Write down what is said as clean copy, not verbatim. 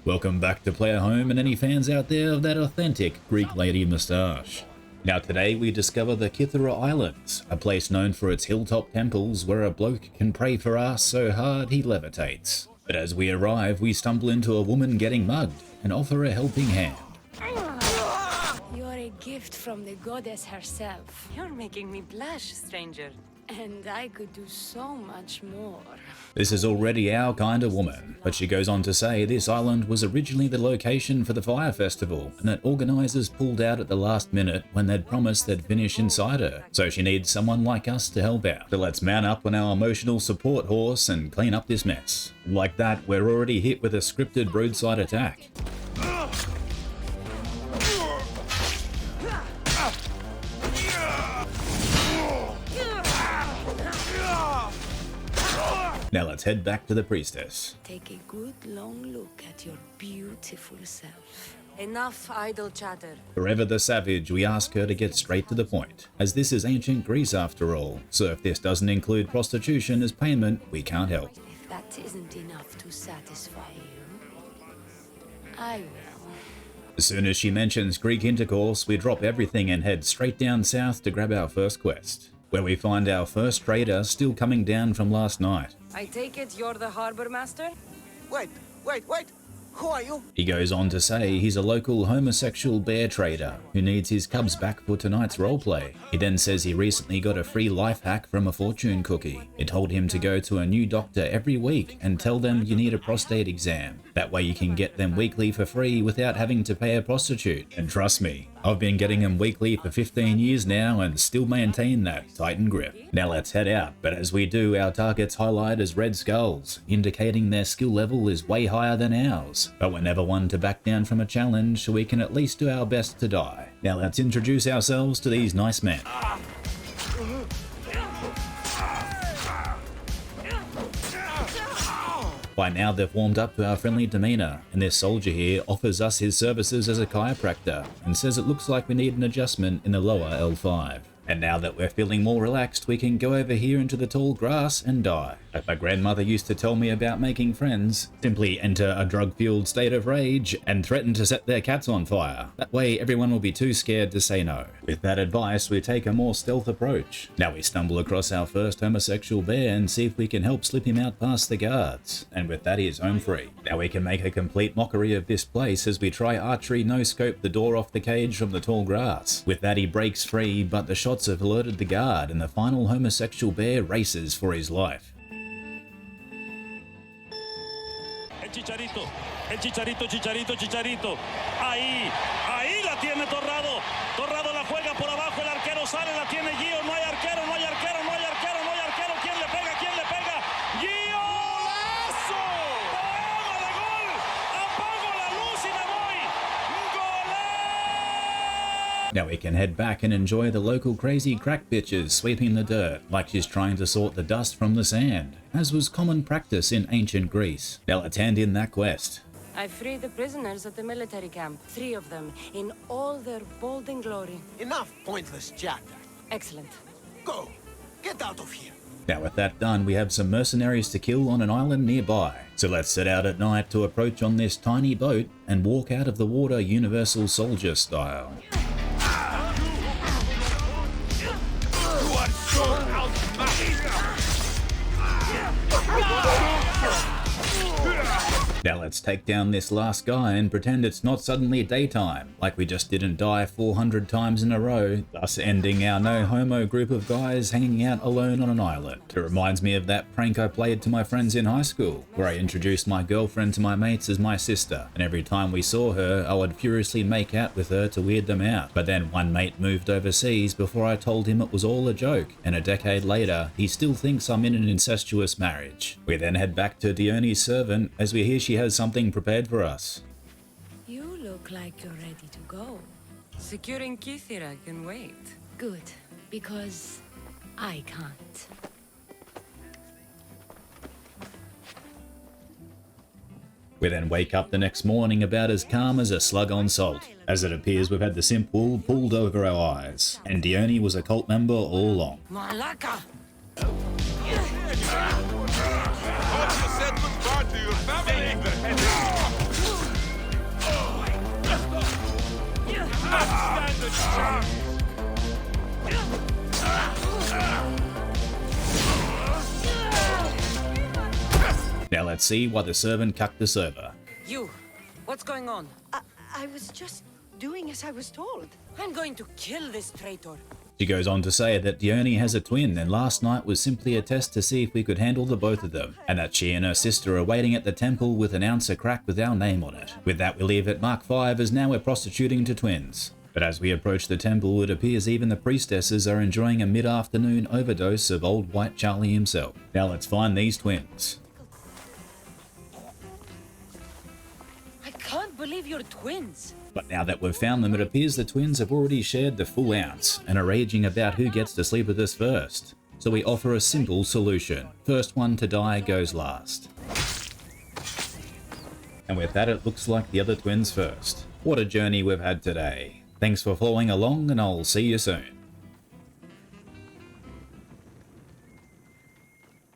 Welcome back to Player Home and any fans out there of that authentic Greek lady moustache. Now today we discover the Kythera Islands, a place known for its hilltop temples where a bloke can pray for ass so hard he levitates. But as we arrive, we stumble into a woman getting mugged and offer a helping hand. You're a gift from the goddess herself. You're making me blush, stranger. And I could do so much more. This is already our kind of woman, but she goes on to say this island was originally the location for the fire festival and that organisers pulled out at the last minute when they'd promised they'd finish inside her. So she needs someone like us to help out. So let's mount up on our emotional support horse and clean up this mess. Like that, we're already hit with a scripted broadside attack. Now let's head back to the priestess. Take a good long look at your beautiful self. Enough idle chatter. Forever the savage, we ask her to get straight to the point, as this is ancient Greece after all, so if this doesn't include prostitution as payment, we can't help. If that isn't enough to satisfy you, I will. As soon as she mentions Greek intercourse, we drop everything and head straight down south to grab our first quest, where we find our first trader still coming down from last night. I take it you're the harbor master? Wait! Who are you? He goes on to say he's a local homosexual bear trader who needs his cubs back for tonight's roleplay. He then says he recently got a free life hack from a fortune cookie. It told him to go to a new doctor every week and tell them you need a prostate exam. That way you can get them weekly for free without having to pay a prostitute. And trust me, I've been getting them weekly for 15 years now and still maintain that tighten grip. Now let's head out, but as we do, our targets highlight as red skulls, indicating their skill level is way higher than ours. But we're never one to back down from a challenge, so we can at least do our best to die. Now let's introduce ourselves to these nice men. By now they've warmed up to our friendly demeanour, and this soldier here offers us his services as a chiropractor and says it looks like we need an adjustment in the lower L5. And now that we're feeling more relaxed, we can go over here into the tall grass and die. Like my grandmother used to tell me about making friends. Simply enter a drug-fueled state of rage and threaten to set their cats on fire. That way everyone will be too scared to say no. With that advice, we take a more stealth approach. Now we stumble across our first homosexual bear and see if we can help slip him out past the guards. And with that, he is home free. Now we can make a complete mockery of this place as we try archery no-scope the door off the cage from the tall grass. With that, he breaks free, but the shots have alerted the guard and the final homosexual bear races for his life. El Chicharito. Ahí la tiene Torrado. Torrado la juega por abajo, el arquero sale, la tiene Gio. No hay arquero. ¿Quién le pega? Gio. ¡Golazo! ¡Poema de gol! Apago la luz y me voy. ¡Golazo! Now we can head back and enjoy the local crazy crack bitches sweeping the dirt like she's trying to sort the dust from the sand, as was common practice in ancient Greece. Now let's hand in that quest. I freed the prisoners at the military camp. 3 of them, in all their bold and glory. Enough pointless chatter. Excellent. Go! Get out of here! Now with that done, we have some mercenaries to kill on an island nearby. So let's set out at night to approach on this tiny boat and walk out of the water Universal Soldier style. Now let's take down this last guy and pretend it's not suddenly daytime, like we just didn't die 400 times in a row, thus ending our no-homo group of guys hanging out alone on an island. It reminds me of that prank I played to my friends in high school, where I introduced my girlfriend to my mates as my sister, and every time we saw her, I would furiously make out with her to weird them out. But then one mate moved overseas before I told him it was all a joke, and a decade later, he still thinks I'm in an incestuous marriage. We then head back to Dione's servant, as we hear she has something prepared for us. You look like you're ready to go. Securing Kythera can wait. Good, because I can't. We then wake up the next morning about as calm as a slug on salt, as it appears we've had the simp wool pulled over our eyes, and Dione was a cult member all along. Malaka! Hope you said goodbye to your family. let's see why the servant cucked the server. You, what's going on? I was just doing as I was told. I'm going to kill this traitor. She goes on to say that Dione has a twin, and last night was simply a test to see if we could handle the both of them, and that she and her sister are waiting at the temple with an ounce of crack with our name on it. With that, we leave at Mark 5, as now we're prostituting to twins. But as we approach the temple, it appears even the priestesses are enjoying a mid-afternoon overdose of old white Charlie himself. Now let's find these twins. I can't believe you're twins. But now that we've found them, it appears the twins have already shared the full ounce and are raging about who gets to sleep with us first. So we offer a simple solution. First one to die goes last. And with that, it looks like the other twins first. What a journey we've had today. Thanks for following along, and I'll see you soon.